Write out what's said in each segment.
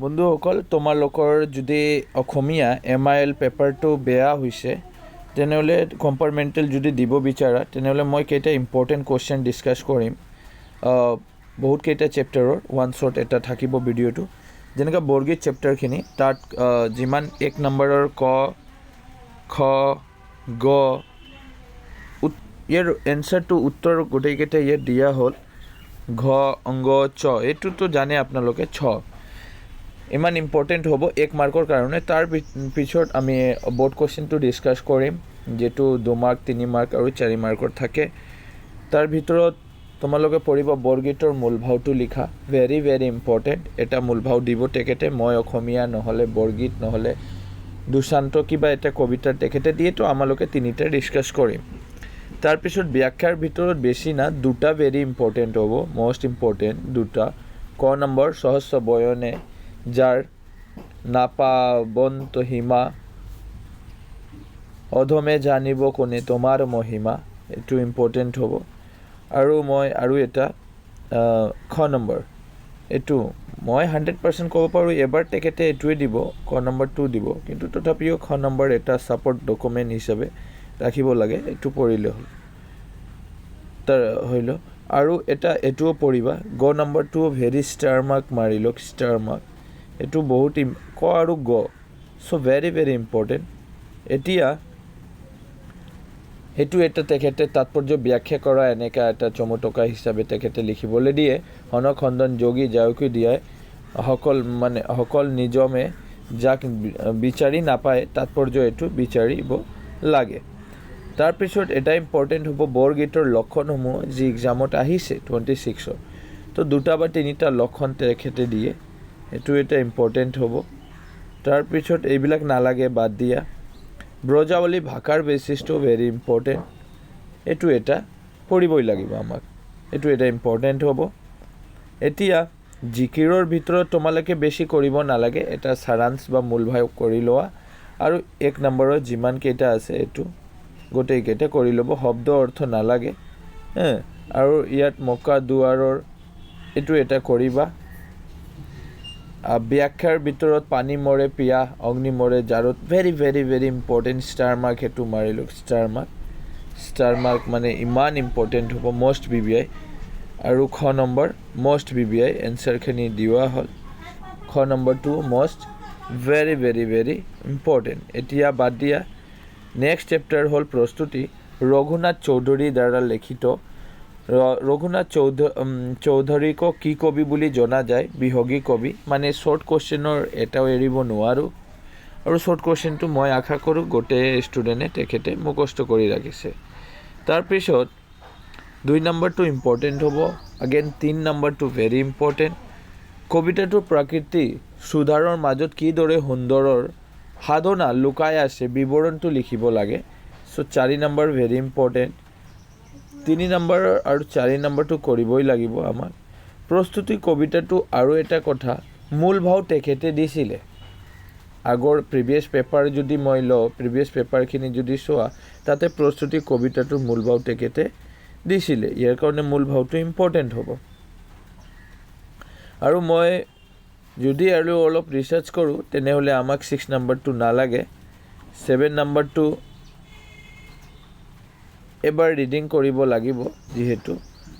বন্ধুসকল, তোমালোকৰ যদি অসমীয়া MIL পেপাৰটো বেয়া হৈছে তেনেহ'লে কম্পাৰ্টমেণ্টেল যদি দিব বিচাৰা তেনেহ'লে মই কেইটা ইম্পৰ্টেণ্ট কুৱেশ্যন ডিছকাছ কৰিম। বহুত কেইটা চেপ্টাৰৰ ওৱান শ্বট এটা থাকিব ভিডিঅ'টো। যেনেকৈ বৰগীত চেপ্টাৰখিনি তাত যিমান 1 নম্বৰৰ ক খ গ ইয়াৰ এনচাৰটো উত্তৰ গোটেইকেইটা ইয়াত দিয়া হ'ল। ঘ অংগ চ এইটোতো জানে আপোনালোকে। ছ ইমান ইম্পৰ্টেণ্ট হ'ব 1 মাৰ্কৰ কাৰণে। তাৰ পিছত আমি বোৰ্ড কুৱেশ্যনটো ডিছকাছ কৰিম, যিটো 2 মাৰ্ক 3 মাৰ্ক আৰু 4 মাৰ্কৰ থাকে। তাৰ ভিতৰত তোমালোকে পঢ়িব বৰগীতৰ মূল ভাওটো লিখা, ভেৰি ভেৰি ইম্পৰ্টেণ্ট। এটা মূল ভাও দিব তেখেতে, মই অসমীয়া নহ'লে বৰগীত নহ'লে দুশান্ত কিবা এটা কবিতা তেখেতে দিয়েতো আমালোকে তিনিটা ডিছকাছ কৰিম। তাৰপিছত ব্যাখ্যাৰ ভিতৰত বেছি না, 2টা ভেৰি ইম্পৰ্টেণ্ট হ'ব, মষ্ট ইম্পৰ্টেণ্ট 2টা। ক নম্বৰ সহস্ৰ বয়নে যাৰ নাপাবন্ত হিমা, অধমে জানিব কোনে তোমাৰ মহিমা, এইটো ইম্পৰ্টেণ্ট হ'ব। আৰু এটা খ নম্বৰ, এইটো মই 100% ক'ব পাৰোঁ এবাৰ তেখেতে এইটোৱে দিব, ক নম্বৰটো দিব, কিন্তু তথাপিও খ নম্বৰ এটা ছাপৰ্ট ডকুমেণ্ট হিচাপে ৰাখিব লাগে, এইটো পঢ়িলে হ'ল হৈ লওক। আৰু এইটোও পঢ়িবা, গ নম্বৰটো ভেৰি ষ্টাৰ মাৰ্ক মাৰি লওক, ষ্টাৰ মাৰ্ক। এইটো বহুত ক আৰু গ, চ' ভেৰি ভেৰি ইম্পৰ্টেণ্ট। এতিয়া সেইটো এটা তেখেতে তাৎপৰ্য ব্যাখ্যা কৰা এনেকুৱা এটা চমুটকা হিচাপে তেখেতে লিখিবলৈ দিয়ে। হনক খন্দন যোগী যাওঁকি দিয়াই সকল নিজমে যাক বিচাৰি নাপায়, তাৎপৰ্য এইটো বিচাৰিব লাগে। তাৰপিছত এটা ইম্পৰ্টেণ্ট হ'ব বৰগীতৰ লক্ষণসমূহ, যি এক্সামত আহিছে 26ৰ। তো 2টা বা 3টা লক্ষণ তেখেতে দিয়ে, সেইটো এটা ইম্পৰ্টেণ্ট হ'ব। তাৰপিছত এইবিলাক নালাগে, বাদ দিয়া। ব্ৰজাৱলী ভাষাৰ বৈশিষ্ট্য ভেৰি ইম্পৰ্টেণ্ট, এইটো এটা পঢ়িবই লাগিব আমাক, এইটো এটা ইম্পৰ্টেণ্ট হ'ব। এতিয়া জিকিৰৰ ভিতৰত তোমালোকে বেছি কৰিব নালাগে, এটা সাৰাংশ বা মূল ভাৱ কৰি লোৱা, আৰু 1 নম্বৰত যিমান কেইটা আছে এইটো গোটেইকেইটা কৰি ল'ব, শব্দ অৰ্থ নালাগে। আৰু ইয়াত মক্কা দুৱাৰৰ এইটো এটা কৰিবা। ব্যাখ্যাৰ ভিতৰত পানী মৰে পিয়াহ, অগ্নি মৰে জাৰত, very very very important, star mark সেইটো মাৰি লওক, ষ্টাৰ মাৰ্ক। ষ্টাৰ মাৰ্ক মানে ইমান ইম্পৰ্টেণ্ট হ'ব, মষ্ট BBI। আৰু খ নম্বৰ মষ্ট BBI এনচাৰখিনি দিয়া হ'ল। খ নম্বৰটো most very very very important. এতিয়া বাদ দিয়া। নেক্সট চেপ্টাৰ হ'ল প্ৰস্তুতি, ৰঘুনাথ চৌধুৰীৰ দ্বাৰা লিখিত। ৰঘুনাথ চৌধুৰীক কি কবি বুলি জনা যায়? বিহগী কবি। মানে শ্বৰ্ট কুৱেশ্যনৰ এটাও এৰিব নোৱাৰোঁ, আৰু শ্বৰ্ট কুৱেশ্যনটো মই আশা কৰোঁ গোটেই ষ্টুডেণ্টে তেখেতে মুখস্থ কৰি ৰাখিছে। তাৰপিছত 2 নম্বৰটো ইম্পৰ্টেণ্ট হ'ব, আগেন 3 নম্বৰটো ভেৰি ইম্পৰ্টেণ্ট। কবিতাটোৰ প্ৰাকৃতি সুধাৰৰ মাজত কিদৰে সুন্দৰৰ সাধনা লুকাই আছে বিৱৰণটো লিখিব লাগে। চ' 4 নম্বৰ ভেৰি ইম্পৰ্টেণ্ট। 3 নম্বৰ আৰু 4 নম্বৰটো কৰিবই লাগিব আমাক। প্ৰস্তুতি কবিতাটো আৰু এটা কথা, মূল ভাও তেখেতে দিছিলে। আগৰ প্ৰিভিয়াছ পেপাৰ যদি মই লওঁ, প্ৰিভিয়াছ পেপাৰখিনি যদি চোৱা, তাতে প্ৰস্তুতি কবিতাটোৰ মূল ভাও তেখেতে দিছিলে। ইয়াৰ কাৰণে মূল ভাওটো ইম্পৰ্টেণ্ট হ'ব। আৰু মই যদি আৰু অলপ ৰিচাৰ্চ কৰোঁ তেনেহ'লে আমাক 6 নম্বৰটো নালাগে, 7 নম্বৰটো এবাৰ ৰিডিং কৰিব লাগিব যিহেতু।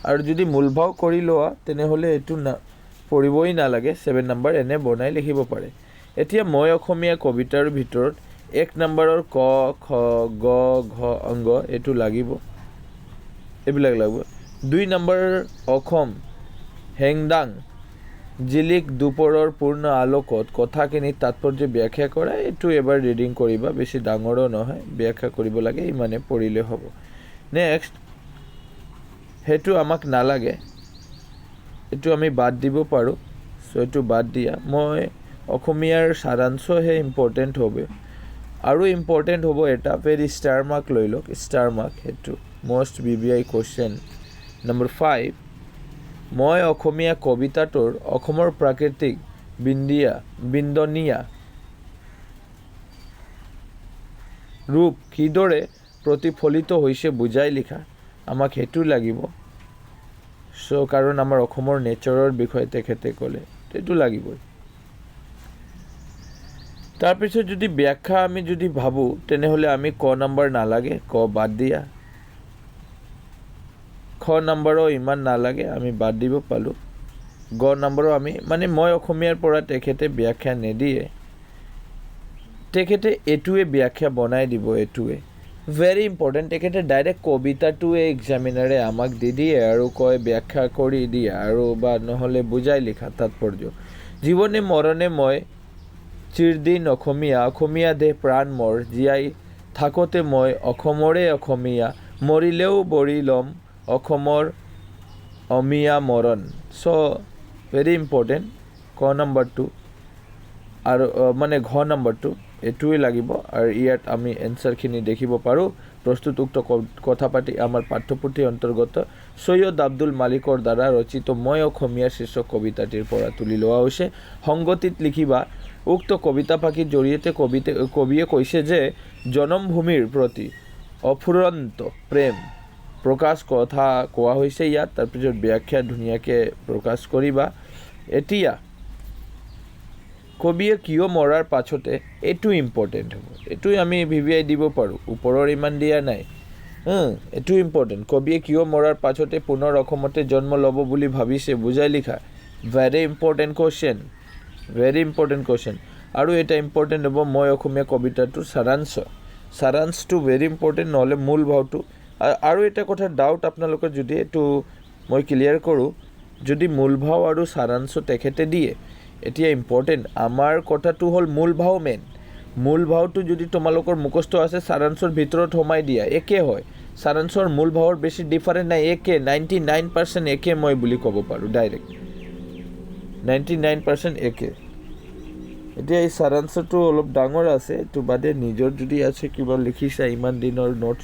আৰু যদি মূল ভাও কৰি লোৱা তেনেহ'লে এইটো পঢ়িবই নালাগে, 7 নম্বৰ এনে বনাই লিখিব পাৰে। এতিয়া মই অসমীয়া কবিতাৰ ভিতৰত 1 নম্বৰৰ ক খ গ ঘ অংগ এইটো লাগিব, এইবিলাক লাগিব। 2 নম্বৰৰ অসম হেংদাং জিলিক দুপৰৰ পূৰ্ণ আলোকত কথাখিনি তাৎপৰ্য ব্যাখ্যা কৰা, এইটো এবাৰ ৰিডিং কৰিবা, বেছি ডাঙৰো নহয়, ব্যাখ্যা কৰিব লাগে, ইমানে পঢ়িলে হ'ব। নেক্সট, সেইটো আমাক নালাগে, এইটো আমি বাদ দিব পাৰোঁ, চ' এইটো বাদ দিয়া। মই অসমীয়াৰ সাৰাংশহে ইম্পৰ্টেণ্ট হ'ব। আৰু ইম্পৰ্টেণ্ট হ'ব এটা ভেৰি ষ্টাৰ মাৰ্ক লৈ লওক, ষ্টাৰ মাৰ্ক, সেইটো মষ্ট BBI কুৱেশ্যন। নম্বৰ 5, মই অসমীয়া কবিতাটোৰ অসমৰ প্ৰাকৃতিক বিন্দনীয়া ৰূপ কিদৰে প্ৰতিফলিত হৈছে বুজাই লিখা, আমাক সেইটো লাগিব। চ' কাৰণ আমাৰ অসমৰ নেচাৰৰ বিষয়ে তেখেতে ক'লে, সেইটো লাগিবই। তাৰপিছত যদি ব্যাখ্যা আমি যদি ভাবোঁ তেনেহ'লে আমি ক নম্বৰ নালাগে, ক বাদ দিয়া। খ নম্বৰো ইমান নালাগে, আমি বাদ দিব পালোঁ। গ নম্বৰো আমি মানে মই অসমীয়াৰ পৰা তেখেতে ব্যাখ্যা নিদিয়ে, তেখেতে এইটোৱে ব্যাখ্যা বনাই দিব। এইটোৱে ভেৰি ইম্পৰ্টেণ্ট। তেখেতে ডাইৰেক্ট কবিতাটোৱে এক্সামিনাৰে আমাক দি দিয়ে আৰু কয় ব্যাখ্যা কৰি দিয়া আৰু বা নহ'লে বুজাই লিখা তাৎপৰ্য। জীৱনে মৰণে মই চিৰদিন অসমীয়া, অসমীয়া দেহ প্ৰাণ মোৰ, জীয়াই থাকোঁতে মই অসমৰে অসমীয়া, মৰিলেও বৰি ল'ম অসমৰ অমিয়া মৰণ। চ' ভেৰি ইম্পৰ্টেণ্ট ক নম্বৰটো আৰু মানে ঘ নম্বৰটো এইটোৱে লাগিব। আৰু ইয়াত আমি এনচাৰখিনি দেখিব পাৰোঁ। প্ৰস্তুত উক্ত কথা পাতি আমাৰ পাঠ্যপুথিৰ অন্তৰ্গত সৈয়দ আব্দুল মালিকৰ দ্বাৰা ৰচিত মই অসমীয়া শীৰ্ষক কবিতাটিৰ পৰা তুলি লোৱা হৈছে। সংগতিত লিখিবা উক্ত কবিতা ফাঁকিৰ জৰিয়তে কবিয়ে কৈছে যে জন্মভূমিৰ প্ৰতি অফুৰন্ত প্ৰেম প্ৰকাশ কথা কোৱা হৈছে ইয়াত। তাৰপিছত ব্যাখ্যা ধুনীয়াকৈ প্ৰকাশ কৰিবা। এতিয়া কবিয়ে কিয় মৰাৰ পাছতে এইটো ইম্পৰ্টেণ্ট হ'ব, এইটো আমি ভিভিয়াই দিব পাৰোঁ, ওপৰৰ ইমান দিয়া নাই। এইটো ইম্পৰ্টেণ্ট। কবিয়ে কিয় মৰাৰ পাছতে পুনৰ অসমতে জন্ম ল'ব বুলি ভাবিছে, বুজাই লিখা। Very important question, very important question. আৰু এটা ইম্পৰ্টেণ্ট হ'ব মই অসমীয়া কবিতাটোৰ সাৰাংশ। সাৰাংশটো ভেৰি ইম্পৰ্টেণ্ট, নহ'লে মূল ভাৱটো। আৰু এটা কথা ডাউট আপোনালোকৰ যদি এইটো মই ক্লিয়াৰ কৰোঁ, যদি মূল ভাৱ আৰু সাৰাংশ তেখেতে দিয়ে, এতিয়া ইম্পৰ্টেণ্ট আমাৰ কথাটো হ'ল মূল ভাৱ মেইন। মূল ভাৱটো যদি তোমালোকৰ মুখস্থ আছে সাৰাংশৰ ভিতৰত সোমাই দিয়া, একে হয়। সাৰাংশৰ মূল ভাৱৰ বেছি ডিফাৰেণ্ট নাই, একে 99% একে মই বুলি ক'ব পাৰোঁ ডাইৰেক্ট, 99% একে। এতিয়া এই সাৰাংশটো অলপ ডাঙৰ আছে, এইটো বাদে নিজৰ যদি আছে কিবা লিখিছা ইমান দিনৰ নোটছ